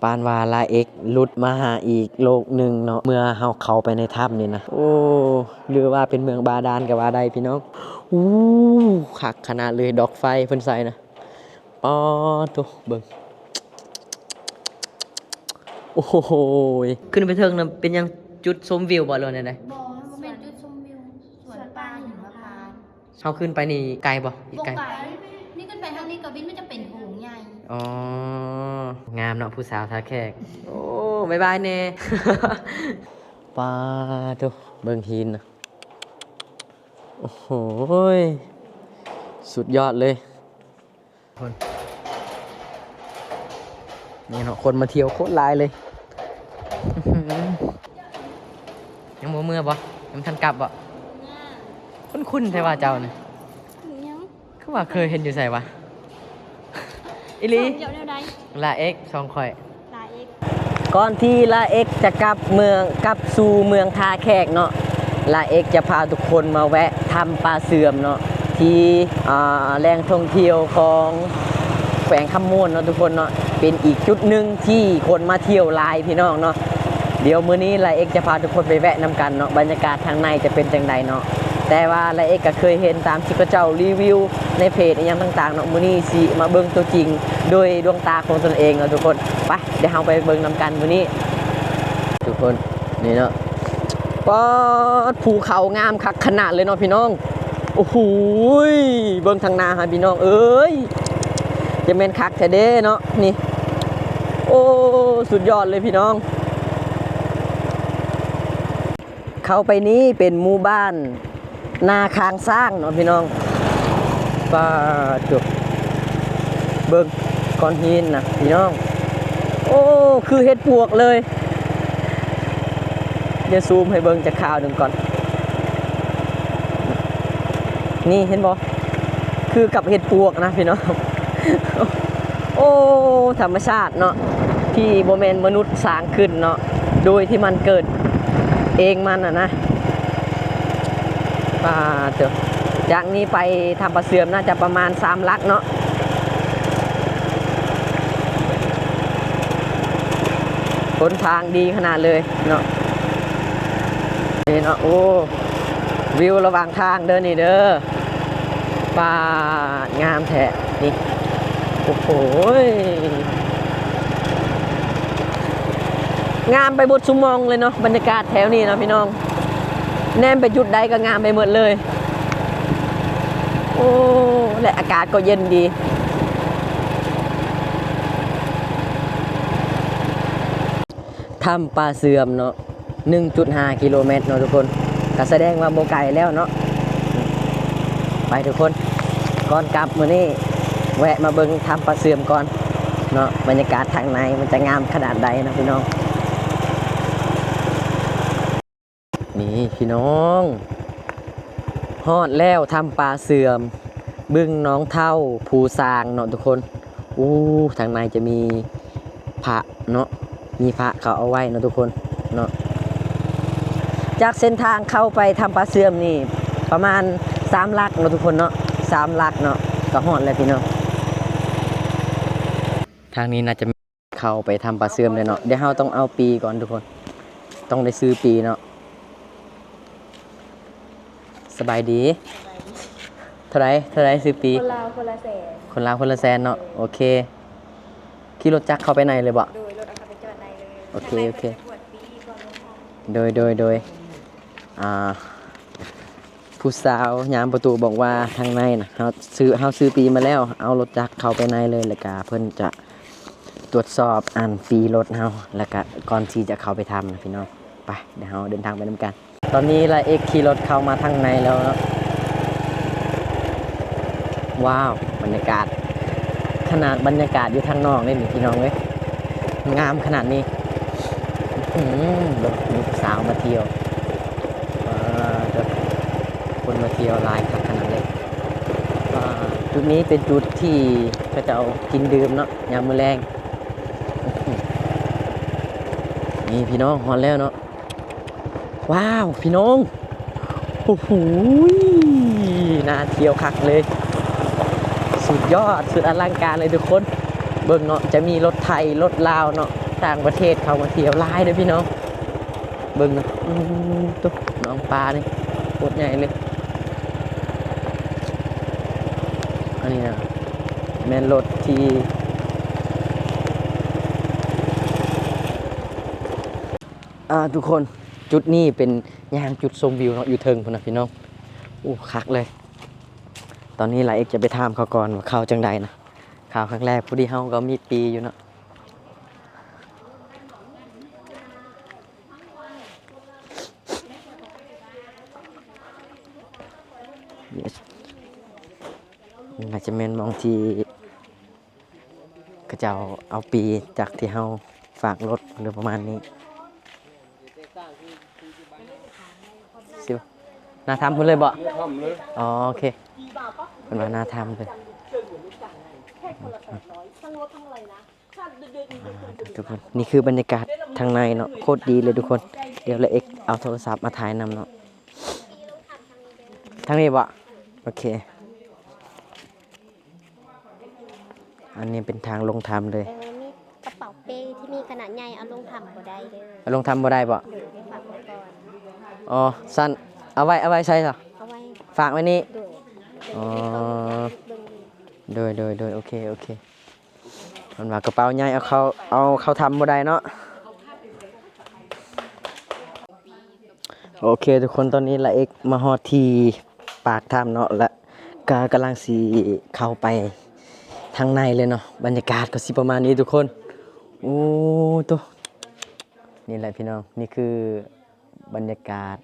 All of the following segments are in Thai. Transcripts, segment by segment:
ปานว่าลาเอ็กหลุดมาหาอีกโลกหนึ่งเนาะเมื่อเฮาเข้าไปในถ้ำนี่นะโอ้หรือว่าเป็นเมืองบาดาลก็ว่าได้พี่น้องอู้คักขนาดเลยดอกไฟเพิ่นใส่นะปอตุเบิ่งโอ้โหขึ้นไปเทิงน่ะเป็นยังจุดชมวิวบ่เลยได้บอมันเป็นจุดชมวิวสวนป่าหิมพานต์เฮาขึ้นไปนี่ไกลบ่อีก บก ไกล ไก่นี่ขึ้นไปทางนี้กบินมันจะเป็นโถงใหญ่ อ๋องามเนาะผู้สาวท่าแขกโอ้บายบายเน่ ปาตุเบิ่งหินนะโอ้โหสุดยอดเลยคนนี่เนาะคนมาเที่ยวโคตรหลายเลยยังบ่เมื่อบ่ยังทันกลับบ่คุ้นๆใช่ว่าเจ้าเนี่ยคือว่าเคยเห็นอยู่ใส่วะอิลี เดี๋ยวใด ลาเอ็กช่องข่อย ลาเอ็ก ก่อนที่ลาเอ็กจะกลับสู่เมืองท่าแขกเนาะลาเอ็กจะพาทุกคนมาแวะทำปลาเสื่อมเนาะที่แหล่งท่องเที่ยวของแขวงคำม่วนเนาะทุกคนเนาะเป็นอีกจุดหนึ่งที่คนมาเที่ยวหลายพี่น้องเนาะเดี๋ยวมื้อนี้ลาเอ็กจะพาทุกคนไปแวะนำกันเนาะบรรยากาศทางในจะเป็นจังใดเนาะแต่ว่าลาเอ็กก็เคยเห็นตามที่เขาเจ้ารีวิวในเพจอย่างต่างๆเนาะมื้อนี้สิมาเบิ่งตัวจริงโดยดวงตาของตนเองเนาะทุกคนไปเดี๋ยวเราไปเบิ่งนำกันมื้อนี้ทุกคนนี่เนาะป๊อดภูเขางามคักขนาดเลยเนาะพี่น้องโอ้โหเบิ่งทางหน้าหาพี่น้องเอ้ยจะแม่นคักแท้เด้เนาะนี่โอ้สุดยอดเลยพี่น้องเข้าไปนี้เป็นหมู่บ้านนาคางสร้างเนาะพี่น้องป้าจุบเบิ่งก้อนหินนะพี่น้องโอ้คือเห็ดปวกเลยเดี๋ยวซูมให้เบิ่งจากข่าวหนึ่งก่อนนี่เห็นบ่คือกับเห็ดปวกนะพี่น้องโอ้ธรรมชาติเนาะที่บ่แม่นมนุษย์สร้างขึ้นเนาะโดยที่มันเกิดเองมันนะป้าเถอะจากนี้ไปทำปลาเสื่อมน่าจะประมาณ3 ลักเนาะหนทางดีขนาดเลยเนาะนี่เนาะโอ้วิวระหว่างทางเดินนี่เด้อป่างามแท้นี่โอ้โหงามไปบดสุมองเลยเนาะบรรยากาศแถวนี้เนาะพี่น้องแนมไปจุดใดก็งามไปหมดเลยโอ้และอากาศก็เย็นดีถ้ำปลาเสื่อมเนาะ 1.5 กิโลเมตรเนาะทุกคนก็แสดงว่าโบไกลแล้วเนาะไปทุกคนก่อนกลับมื้อนี้แวะมาเบิ่งถ้ำปลาเสื่อมก่อนเนาะบรรยากาศทางในมันจะงามขนาดใดนะพี่น้องนี่พี่น้องฮอดแล้วทำปลาเสื่อมบึ้งน้องเท่าภูซางเนาะทุกคนทางในจะมีพระเนาะมีพระเขาเอาไว้เนาะทุกคนเนาะจากเส้นทางเข้าไปทำปลาเสื่อมนี่ประมาณ3 ลักเนาะทุกคนเนาะ3 ลักเนาะก็ฮอดแล้วพี่น้องทางนี้น่าจะเข้าไปทำปลาเสื่อมเลยเนาะเดี๋ยวเราต้องเอาปีก่อนทุกคนต้องได้ซื้อปีเนาะสบายดีเท่าไรซื้อปีคนลาวคนละแสนคนลาวคนละแสนเนาะโอเคขี่รถจักรเข้าไปในเลยบ่โดยรถเอาไปจอดในเลยโอเคตรวจปีก่อนลงทางโดยผู้สาวยามประตูบอกว่าทางในนะเขาซื้อปีมาแล้วเอารถจักรเข้าไปในเลยแล้วก็เพิ่นจะตรวจสอบอ่านปีรถเฮาแล้วก็ก่อนที่จะเข้าไปทำนะพี่น้องไปเดี๋ยวเราเดินทางไปนำกันตอนนี้ลาเอ็กขี่รถเข้ามาทางในแล้วเนาะว้าวบรรยากาศขนาดบรรยากาศอยู่ทางนอกนี่พี่น้องเว้ยงามขนาดนี้ลูกสาวมาเที่ยวคนมาเที่ยวหลายขนาดเลยจุดนี้เป็นจุดที่เขาจะเอากินดื่มเนาะยามมื้อแรงนี่พี่น้องฮอนแล้วเนาะว้าวพี่น้องโอ้โหน่าเที่ยวคักเลยสุดยอดสุดอลังการเลยทุกคนเบิ่งเนาะจะมีรถไทยรถลาวเนาะ ต่างประเทศเขามาเที่ยวหลายเด้อพี่น้องเบิ่งนะตุ๊กน้องปลานี่โคตรใหญ่เลยอันนี้นะแม่นรถที่ทุกคนจุดนี้เป็นย่างจุดชมวิวเนาะอยู่เทิงพุ่นนะพี่น้องอู้คักเลยตอนนี้หลายเอกจะไปถามเขาก่อนว่าเขาจังใดนะข่าวครั้งแรกผู้ที่เฮาก็มีปีอยู่เนาะน่าจะเป็นมองที่ก็จะเอาปีจากที่เฮาฝากรถหรือประมาณนี้สิน่าทำพุ่นเลยบ่อ๋อโอเคเป็นว่าน่าทำเลยทุกคนนี่คือบรรยากาศทางในเนาะโคตรดีเลยทุกคนเดี๋ยวเราเอ็กเอาโทรศัพท์มาถ่ายนำเนาะทางนี้บ่โอเคอันนี้เป็นทางลงทำเลยมีกระเป๋าเป้ที่มีขนาดใหญ่เอาลงทำก็ได้เด้อ เอาลงทำบ่ได้บ่ เดี๋ยวไปฝากไว้ก่อน อ๋อสั้นเอาไว้ใช่เหรอ เอาไว้ ฝากไว้นี่ โดย อ๋อ เบิ่งดี โดยโอเคมันว่ากระเป๋าใหญ่เอาเข้าทำบ่ได้เนาะโอเคทุกคนตอนนี้ละเอกมาฮอดที่ปากถ้ำเนาะและก็กำลังสิเข้าไปทางในเลยเนาะบรรยากาศก็สิประมาณนี้ทุกคนโอ้ตัวนี่แหละพี่น้องนี่คือบรรยากาศ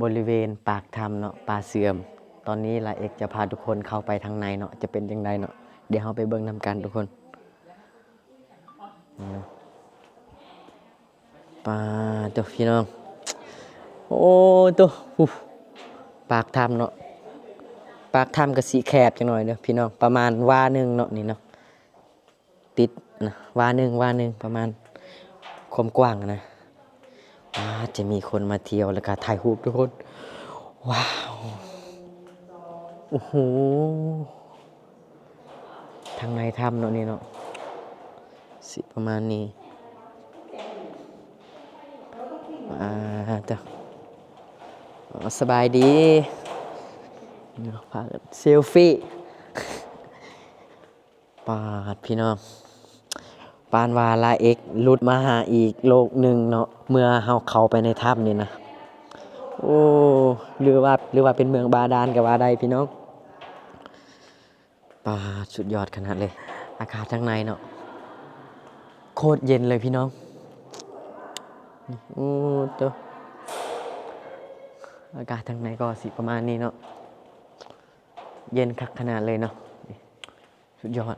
บริเวณปากถ้ำเนาะป่าเสื่อมตอนนี้ละเอกจะพาทุกคนเข้าไปทางในเนาะจะเป็นยังไงเนาะเดี๋ยวเราไปเบิ่งนำกันทุกคนป่าตัวพี่น้องโอ้ตัวปากถ้ำเนาะปากถ้ำก็สีแคบจังหน่อยเนาะพี่น้องประมาณวาหนึ่งเนาะนี่เนาะติดนะวาหนึ่งประมาณความกว้างนะจะมีคนมาเที่ยวแล้วก็ถ่ายรูปทุกคนว้าวโอ้โหทางในถ้ำเนาะนี่เนาะสิประมาณนี้เจ้าสบายดีพาเซลฟี่ปาดพี่น้องปานวาลาเอกลุดมาหาอีกโลกหนึ่งเนาะเมื่อเฮาเข้าไปในถ้ำนี่นะโอ้หรือว่าเป็นเมืองบาดาลกับว่าใดพี่น้องปาดสุดยอดขนาดเลยอากาศข้างในเนาะโคตรเย็นเลยพี่น้องโอ้ตัวอากาศทางในก็สิประมาณนี้เนาะเย็นคักขนาดเลยเนาะสุดยอด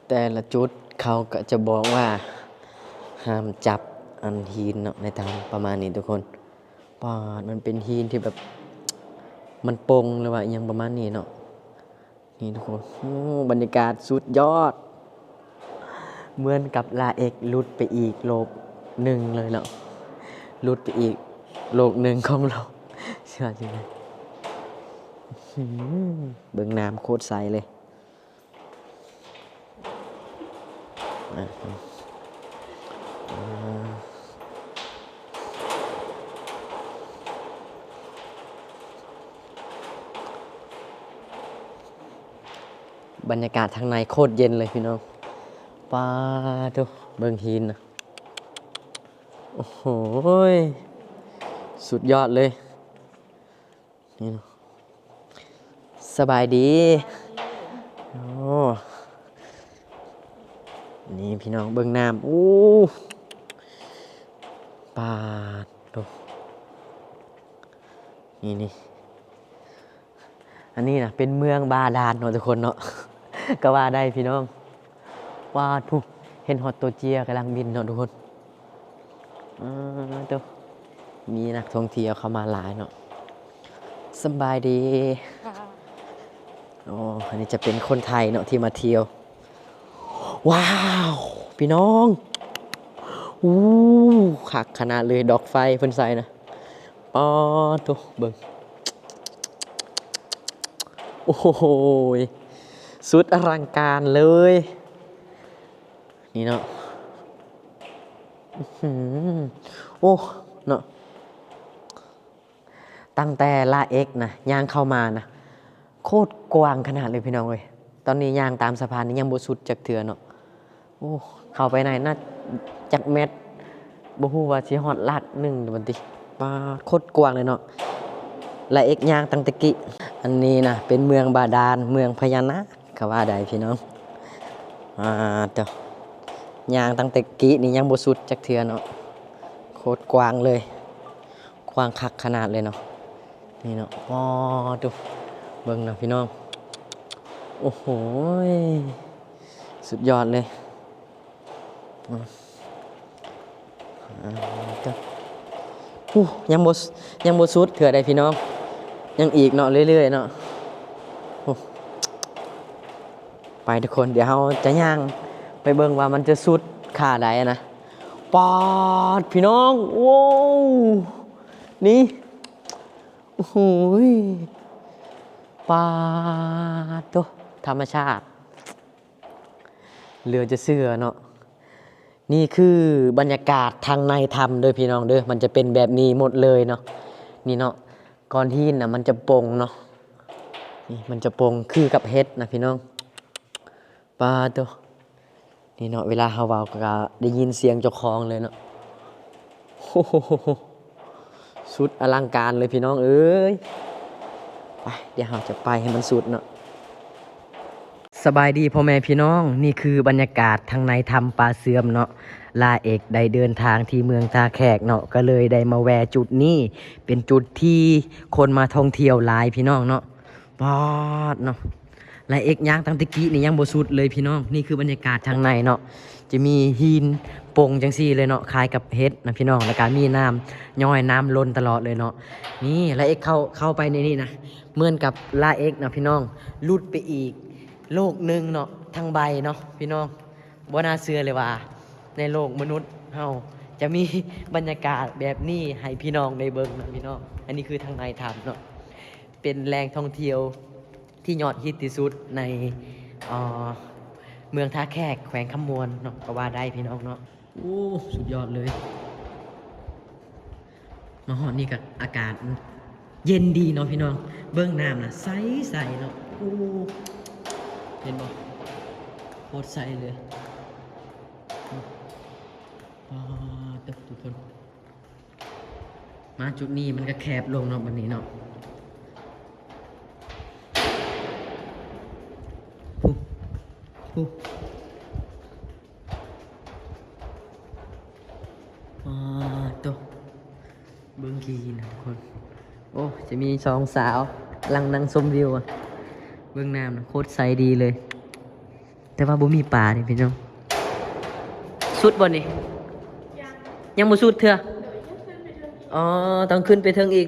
แต่ละจุดเขาก็จะบอกว่าห้ามจับอันหินเนาะในทางประมาณนี้ทุกคนป่ามันเป็นหินที่แบบมันปงหรือว่าอย่างประมาณนี้เนาะนี่ทุกคนบรรยากาศสุดยอดเหมือนกับลาเอกลุดไปอีกโลกหนึ่งเลยเนาะลุดไปอีกโลกหนึ่งของเราเชื่อจริงไหมเบิ่งน้ำโคตรใสเลยบรรยากาศทางในโคตรเย็นเลยพี่น้องป้าดูเบิ่งหินนะโอ้โหสุดยอดเลยนี่สบายดีโอ้นี่พี่น้องเบิ่งน้ำอู้ปาดดูนี่อันนี้นะเป็นเมืองบาดาลเนาะทุกคนเนาะ ก็ว่าได้พี่น้องว่าทุกเห็นฮอตโตเจียกำลังบินเนาะทุกคนตัวมีนักท่องเที่ยวเข้ามาหลายเนาะสบายดีอ๋ออันนี้จะเป็นคนไทยเนาะที่มาเที่ยวว้าวพี่น้องคักขนาดเลยดอกไฟเพิ่นใส่นะ ปอตัวเบิ่งโอ้โหสุดอลังการเลยนี่เนาะอื้อหือโอ้เนาะตั้งแต่ลาเอ็กนะย่างเข้ามานะโคตรกว้างขนาดเลยพี่น้องเลยตอนนี้ย่างตามสะพานนี่ยังบ่สุดจักเทื่อเนาะโอ้เข้าไปในน่าจักเม็ดบ่ฮู้ว่าสิฮอดลาดหนึ่งบัดนี้ปาดโคตรกว้างเลยเนาะลาเอ็กย่างตั้งแตะกี้อันนี้นะเป็นเมืองบาดาลเมืองพญานาคก็ว่าได้พี่น้องเจ้าย่างตั้งแต่กี้นี่ยังบ่สุดจักเทื่อเนาะโคตรกว้างเลยกว้างคักขนาดเลยเนาะนี่เนาะอ๋อดูเบิ่งนะพี่น้องโอ้โหสุดยอดเลยเจ้ายังบ่สุดเถื่อใดพี่น้องยังอีกเนาะเรื่อยๆเนาะไปทุกคนเดี๋ยวเราจะย่างไปเบิ่งว่ามันจะสุดขาใดนะปอดพี่น้องโว้นี่โอ้โหปาดตัวธรรมชาติเหลือจะเชื่อเนาะนี่คือบรรยากาศทางในถ้ำเด้อพี่น้องเด้อมันจะเป็นแบบนี้หมดเลยเนาะนี่เนาะก้อนหินน่ะมันจะโป่งเนาะนี่มันจะโป่งคือกับเฮ็ดนะพี่น้องปาดตัวนี่เนาะเวลาเฮาเว้าก็ได้ยินเสียงเจ้าของเลยเนาะโอ้โหสุดอลังการเลยพี่น้องเอ้ยไปเดี๋ยวเราจะไปให้มันสุดเนาะสบายดีพ่อแม่พี่น้องนี่คือบรรยากาศทางในถ้ำปลาเสื่อมเนาะลาเอกได้เดินทางที่เมืองท่าแขกเนาะก็เลยได้มาแวะจุดนี้เป็นจุดที่คนมาท่องเที่ยวหลายพี่น้องเนาะปอดเนาะลาเอกย่างตั้งแตะกี้นี่ยังบ่สุดเลยพี่น้องนี่คือบรรยากาศทางในเนาะจะมีหินโป่งจังซี่เลยเนาะคล้ายกับเฮ็ดนะพี่น้องแล้วก็มีน้ำย่อยน้ำล้นตลอดเลยเนาะนี่ลาเอกเข้าไปในนี่นะเหมือนกับลาเอกนะพี่น้องลุดไปอีกโลกหนึ่งเนาะทางใบเนาะพี่น้องบ่น่าเชื่อเลยว่าในโลกมนุษย์เฮาจะมีบรรยากาศแบบนี้ให้พี่น้องได้เบิ่งนะพี่น้องอันนี้คือทางในถ้ำเนาะเป็นแหล่งท่องเที่ยวที่ยอดฮิตที่สุดในเมืองท่าแขกแขวงคำมวนเนาะก็ว่าได้พี่น้องเนาะโอ้สุดยอดเลยมาฮอดนี่กับอากาศเย็นดีเนาะพี่น้องเบิ่งน้ำนะใสๆเนาะโอ้เห็นบ่โคตรใสเลยทุกคนมาจุดนี้มันก็แคบลงเนาะวันนี้เนาะตัวเบิ้งกีนะทุกคนโอ้จะมีสองสาวกำลังนั่งชมวิวอะเบิ้งน้ำนะโคตรใสดีเลยแต่ว่าบ่มีป่าเนี่ยพี่น้องสุดบ่นี่ยังบ่สุดเถอะอ๋อต้องขึ้นไปเทิงอีก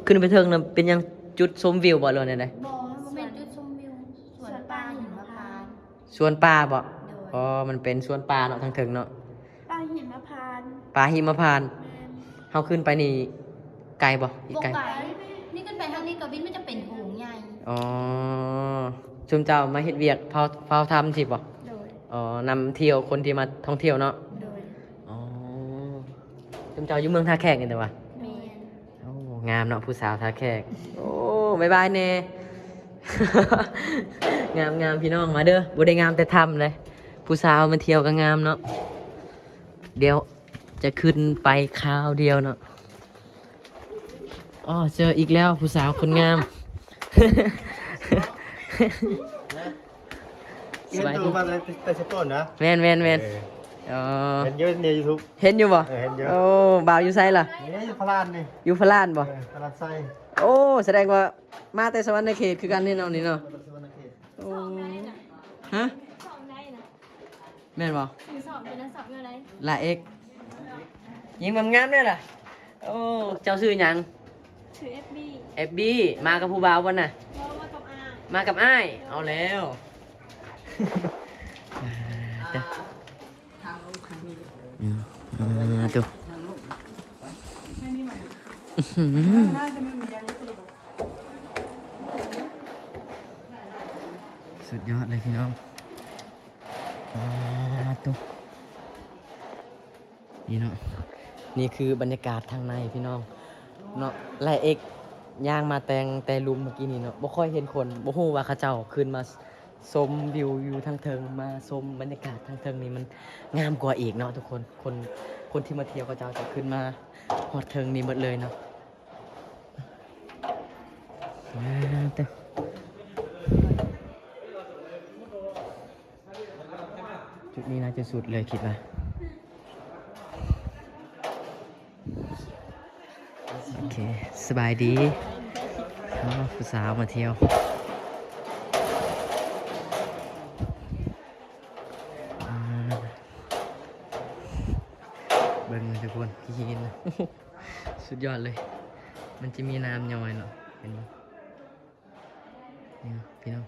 ขึ้นไปเทิงนะเป็นยังจุดชมวิวบ่เลยเนี่ย บ่มันเป็นจุดชมวิวสวนป่าหิมพานต์ สวนป่าบ่อ๋อมันเป็นสวนป่าเนาะทางเทิงเนาะ ป่าหิมพานต์ ป่าหิมพานต์เฮาขึ้นไปนี่ไกลบ่อีก บก ไกล ไก่นี่ขึ้นไปทางนี้กับวินมันจะเป็นโถงใหญ่ อ๋อชุมเจ้ามาเฮ็ดเวียกเผาทำสิบ่ โดย อ๋อนำเที่ยวคนที่มาท่องเที่ยวเนาะ โดย อ๋อชุมเจ้าอยู่เมืองท่าแขกนี่แต่ว่า แมน โอ้งามเนาะผู้สาวท่าแขกโอ้บ๊ายบายแน่ งามพี่น้องมาเด้อบ่ได้งามแต่ทำเลยผู้สาวมาเที่ยวก็งามเนาะเดี๋ยวจะขึ้นไปคราวเดียวเนาะอ๋อเจออีกแล้วผู้สาวคนงาม เห็นตัวมาแต่สต้นนะ แมนอ๋อ เห็นเยอะในยูทูบ เห็นอยู่บ่ เห็นเยอะ โอ้บ่าวอยู่ไสล่ะ นี่พลานนี่ อยู่พะลานบ่ พลานไส้ โอ้แสดงว่ามาแต่สวรรค์ในเขตคือกันนี่เนาะนี่เนาะโอ้ฮะ สอบได้นะ แม่นบ่ หรือสอบเป็นนักสอบอะไร ลาเอกยิงงามๆด้วยล่ะโอ้เจ้าชื่อหยัง ถือ FB FB มากับผู้บ่าวบ่น่ะ เพราะว่ากับอา มากับอ้ายเอาแล้วดู สุดยอดเลยพี่น้องตุ๊กนี่เนาะนี่คือบรรยากาศทางในพี่น้องเนาะไล่เอกย่างมาแต่ลุมเมื่อกี้นี่เนาะบ่ค่อยเห็นคนบ่ฮู้ว่าเขาเจ้าขึ้นมาชมวิวอยู่ทางเทิงมาชมบรรยากาศทางเทิงนี่มันงามกว่าอีกเนาะทุกคนที่มาเที่ยวเขาเจ้าจะขึ้นมาฮอดเทิงนี่หมดเลยเนาะตุ๊กจุดนี้น่าจะสุดเลยคิดว่าโอเคสบายดีผู้สาวมาเที่ยวเบิ่งทุกคนพี่ยิน สุดยอดเลยมันจะมีน้ำย้อยเนาะเห็นไหมนี่พี่น้อง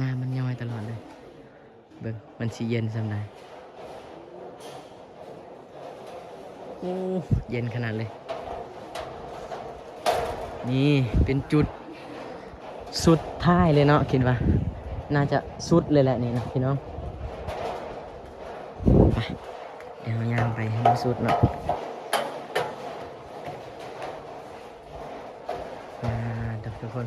น้ำมันย้อยตลอดเลยเบิ่งมันสิเย็นสำได้เย็นขนาดเลยนี่เป็นจุดสุดท้ายเลยเนาะคิดว่าน่าจะสุดเลยแหละนี่นะพี่น้องไปเดี๋ยวย่างไปให้มันสุดเนาะทุกคน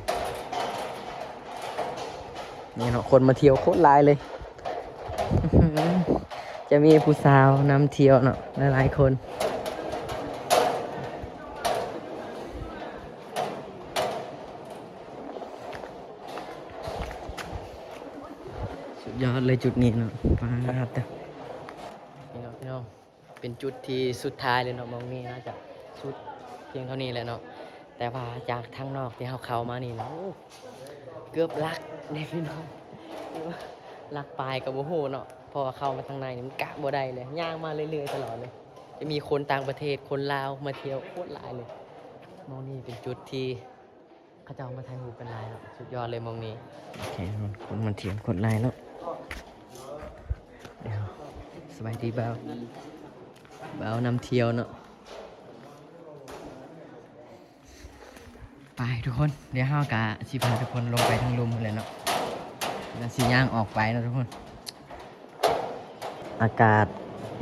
นี่เนาะคนมาเที่ยวโคตรหลายเลย จะมีผู้สาวนำเที่ยวเนาะหลายๆคนสุดยอดเลยจุดนี้เนาะป้าบพี่น้องเป็นจุดที่สุดท้ายเลยเนาะมองนี่น่าจะสุดเพียงเท่านี้แหละเนาะแต่ว่าจากทางนอกที่เขามานี่เนาะเกือบลักเนี่ยพี่น้องลักปลายกับโอ้โหเนาะพอเข้ามาทางในนี่มันกะบ่ได้เลยย่างมาเรื่อยๆตลอดเลยจะมีคนต่างประเทศคนลาวมาเที่ยวโคตรหลายเลยมองนี่เป็นจุดที่เขาจะเอามาถ่ายรูปเป็นลายเนาะสุดยอดเลยมองนี้โอเคคนมาเที่ยวคนลายเนาะเดี๋ยวสบายดีเบานำเที่ยวเนาะไปทุกคนเดี๋ยวห้าวกะสิพาทุกคนลงไปทางลุมเลยเนาะแล้วสิย่างออกไปเนาะทุกคนอากาศ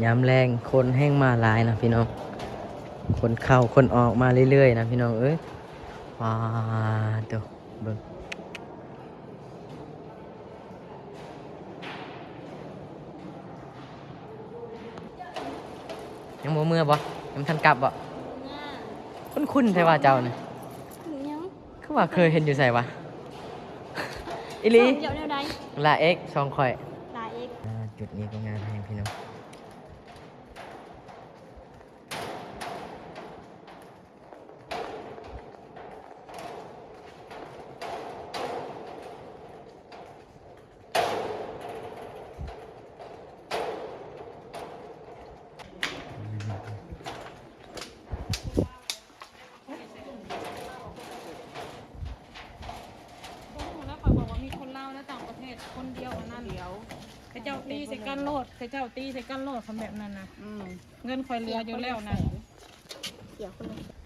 ย้ำแรงคนแห้งมาหลายนะพี่น้องคนเข้าคนออกมาเรื่อยๆนะพี่น้องเอ้ยว้าเดี๋ยวเบิ่งยังบ่เมื่อบ่ยังทันกลับบ่คุ้นๆใช่ว่าเจ้าเนี่ยคือว่าเคยเห็นอยู่ใส่วะอีหลี เดี๋ยวเดี๋ยวใด ลาเอ็กช่องข่อย ลาเอก จุดนี้ก็งานแห่งพี่น้องแล้วคอยบอกว่ามีคนเล่าวนะต่างประเทศคนเดียวอันนั้นเดียวเขาเจ้าตีใส่กันโลดเขาเจ้าตีใส่กันโลดทำแบบนั้นนะเงินคอยเรืออยู่แล้วนะ เดี๋ยวคนเลย